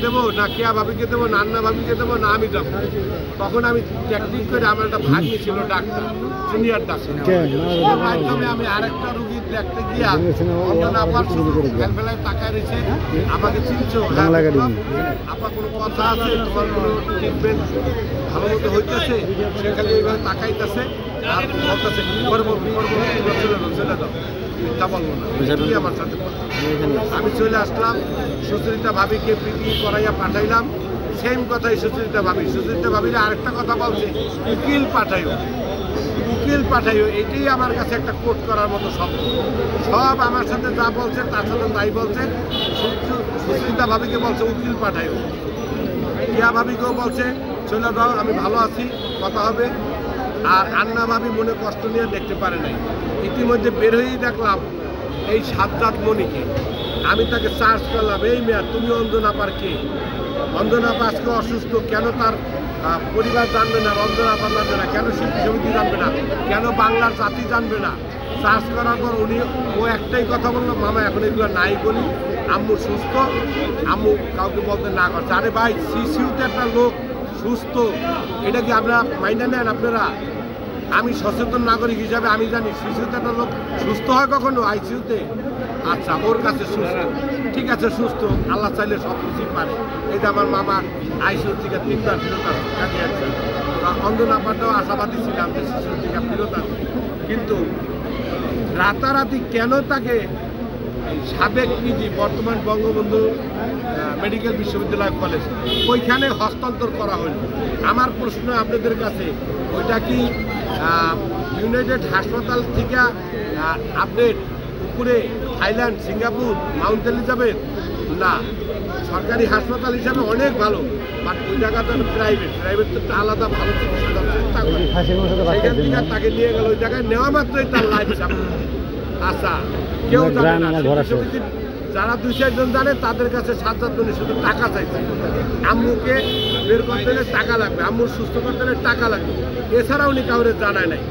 দেবো না কেয়া ভাবিকে দেবো না আন্না ভাবিকে দেবো না আমি যাবো। তখন আমি টেকনিক করে আমার একটা ভাগ্নি ছিল ডাক্তার, সিনিয়র ডাক্তার, মাধ্যমে আমি আরেকটা রুগী দেখতে গিয়া ফেলায় টাকা রয়েছে আমাকে চিনছো, আপা কোনো কথা আছে, তোমার কোনো ট্রিটমেন্ট ভালো মতো হইতেছে, সে খালি এইভাবে তাকাইতেছে আর বলতেছে করবো চলে দাও, তা বলবো না, এটাই আমার সাথে। আমি চলে আসলাম, সুচরিতা ভাবিকে পিটি করাইয়া পাঠাইলাম, সেম কথাই সুচরিতা ভাবিরা আরেকটা কথা বলছে, উকিল পাঠাইও, এটাই আমার কাছে একটা কোট করার মতো শব্দ। সব আমার সাথে যা বলছে তার সাথে তাই বলছে। সুচরিতা ভাবিকে বলছে উকিল পাঠাইও, কেয়া ভাবিকেও বলছে চলে দাও, আমি ভালো আছি, কথা হবে। আর আন্না ভাবি মনে কষ্ট নিয়ে দেখতে পারে নাই। ইতিমধ্যে বের হয়েই দেখলাম এই সাজ্জাদ মনিকে, আমি তাকে সার্চ করলাম, এই মেয়া তুমি অঞ্জনাপার কে? অঞ্জনাপা আজকে অসুস্থ, কেন তার পরিবার জানবে না, অঞ্জনাপা জানবে না, কেন শিল্পী সমিতি জানবে না, কেন বাংলার জাতি জানবে না? সার্চ করার পর ও একটাই কথা বললো, মামা এখন এগুলো নাই বলি, আম্মু সুস্থ, আম্মু কাউকে বলতে না করছে। আরে ভাই, সিসিউতে একটা লোক সুস্থ, এটা কি আপনারা মাইন্ডে নেন আপনারা? আমি সচেতন নাগরিক হিসাবে আমি জানি সিসিউতে একটা লোক সুস্থ হয় কখনো আইসিউতে? আচ্ছা, ওর কাছে সুস্থ, ঠিক আছে সুস্থ, আল্লাহ চাইলে সব কিছুই পারে। এটা আমার মামা আইসিউ থেকে 3বার ফেরত আসছে। অঞ্জনাপাটাও আশাবাদী ছিলাম যে শিশুর থেকে ফেরত আসবে, কিন্তু রাতারাতি কেন তাকে সাবেক পিজি বর্তমান বঙ্গবন্ধু মেডিকেল বিশ্ববিদ্যালয় কলেজ ওইখানে হস্তান্তর করা হলো? আমার প্রশ্ন আপনাদের কাছে, ওইটা কি ইউনাইটেড হাসপাতাল থেকে আপডেট উপরে থাইল্যান্ড, সিঙ্গাপুর, মাউন্ট এলিজাবেথ? না, সরকারি হাসপাতাল হিসাবে অনেক ভালো, বাট ওই জায়গাটা প্রাইভেট তো আলাদা ভালো চিকিৎসা চেষ্টা করে, সেখান থেকে তাকে নিয়ে গেল, ওই জায়গায় নেওয়া মাত্রই তার লাইফ সামনে। আচ্ছা, কেউ জানে না, যারা 2-4 জন জানে তাদের কাছে সাজ্জাদ মনি শুধু টাকা চাইছে, আম্মুকে বের করতে হলে টাকা লাগবে, আম্মুর সুস্থ করতে হলে টাকা লাগবে, এছাড়া উনি কাউরে জানায় নাই।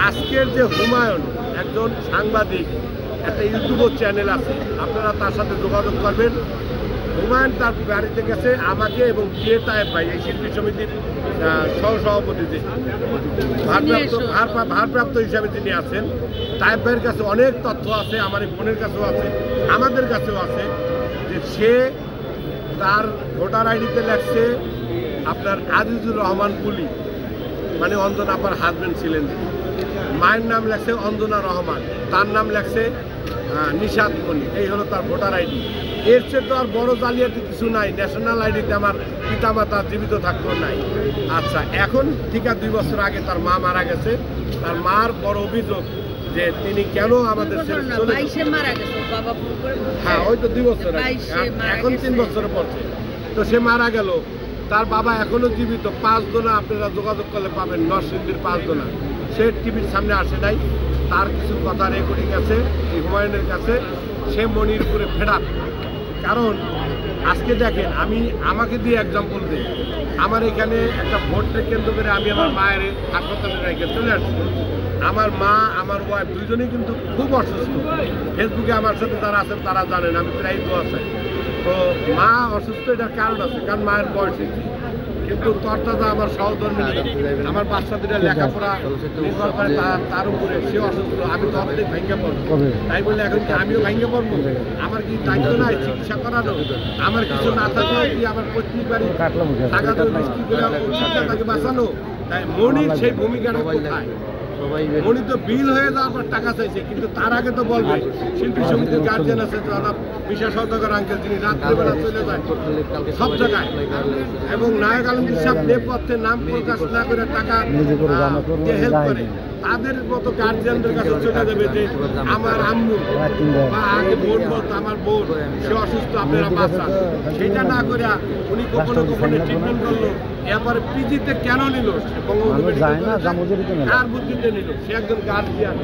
আজকের যে হুমায়ুন, একজন সাংবাদিক, একটা ইউটিউব চ্যানেল আছে, আপনারা তার সাথে যোগাযোগ করবেন। হুমায়ুন তার বাড়িতে গেছে আমাকে এবং তায়েব ভাই, এই শিল্পী সমিতির সহসভাপতি যে ভারপ্রাপ্ত হিসাবে তিনি আছেন, তায়েব ভাইয়ের কাছে অনেক তথ্য আছে, আমার এই বোনের কাছেও আছে, আমাদের কাছেও আছে, যে সে তার ভোটার আইডিতে লেখছে আপনার আজিজুর রহমান কুলি, মানে অঞ্জনাপার হাজবেন্ড ছিলেন, মায়ের নাম লেখছে অঞ্জনা রহমান, তার নাম লেখছে নিশাদ মনি, এই হলো তার ভোটার আইডি। এর চেয়ে তো আর বড় জালিয়াতি কিছু নাই। ন্যাশনাল আইডিতে আমার পিতামাতা জীবিত থাকতেও নাই। আচ্ছা, এখন ঠিক আছে 2 বছর আগে তার মা মারা গেছে, তার মার বড় অভিযোগ যে তিনি কেন আমাদের হ্যাঁ ওই তো 2 বছর আগে, এখন 3 বছরে পড়ছে, তো সে মারা গেল, তার বাবা এখনো জীবিত, 5 জনা আপনারা যোগাযোগ করলে পাবেন, নরসিংদীর 5 জনা, সে টিভির সামনে আসে নাই, তার কিছু কথা রেকর্ডিং আছে এই হুমায়ুনের কাছে, সে মনিরপুরে ফেরাত। কারণ আজকে দেখেন, আমাকে দিয়ে এক্সাম্পল দিই, আমার এখানে একটা ভোটকে কেন্দ্র করে আমি আমার মায়ের হাসপাতালে রেখে চলে আসছি। আমার মা, আমার ওয়াইফ দুজনেই কিন্তু খুব অসুস্থ। ফেসবুকে আমার সাথে যারা আছেন তারা জানেন আমি প্রায় দোয়া চাই। তো মা অসুস্থ, এটার কারণ আছে, কারণ মায়ের বয়স হয়েছে, কিন্তু তরতাজা আমার সহধর্মী, আমার বাচ্চাদের লেখাপড়া নির্ভর করে তার উপরে, সে অসুস্থ, আমি তো অর্ধেক ভেঙে পড়বো, তাই বলে এখন কি আমিও ভেঙে পড়বো? আমার কি দায়িত্ব নাই চিকিৎসা করানো? আমার কিছু না থাকলে কি আমার পৈতৃক বাড়ি টাকা তাকে বাঁচানো? তাই মনির সেই ভূমিকাটা কোথায়? মনি তো বিল হয়ে যাওয়ার পর টাকা চাইছে, কিন্তু তার আগে তো বলবে শিল্পী সমিতির গার্জিয়ান আছে জনাব বিশা সওদাগর আঙ্কেল, যিনি রাত্রিবেলা চলে যায় সব জায়গায়, এবং নায়ক আলমগীর সাহেব নেপথ্যে নাম প্রকাশ না করে টাকা দিয়ে হেল্প করে, তাদের মতো গার্জিয়ানদের কাছে চলে যাবে যে আমার আম্মু বা আগে বোন বলতো আমার বোন সে অসুস্থ, আপনারা বাঁচান। সেটা না করে উনি কখনো ট্রিটমেন্ট করলো, এরপরে পিজিতে কেন নিল? সে বঙ্গবন্ধু কার বুদ্ধিতে নিল? সে একজন গার্জিয়ান।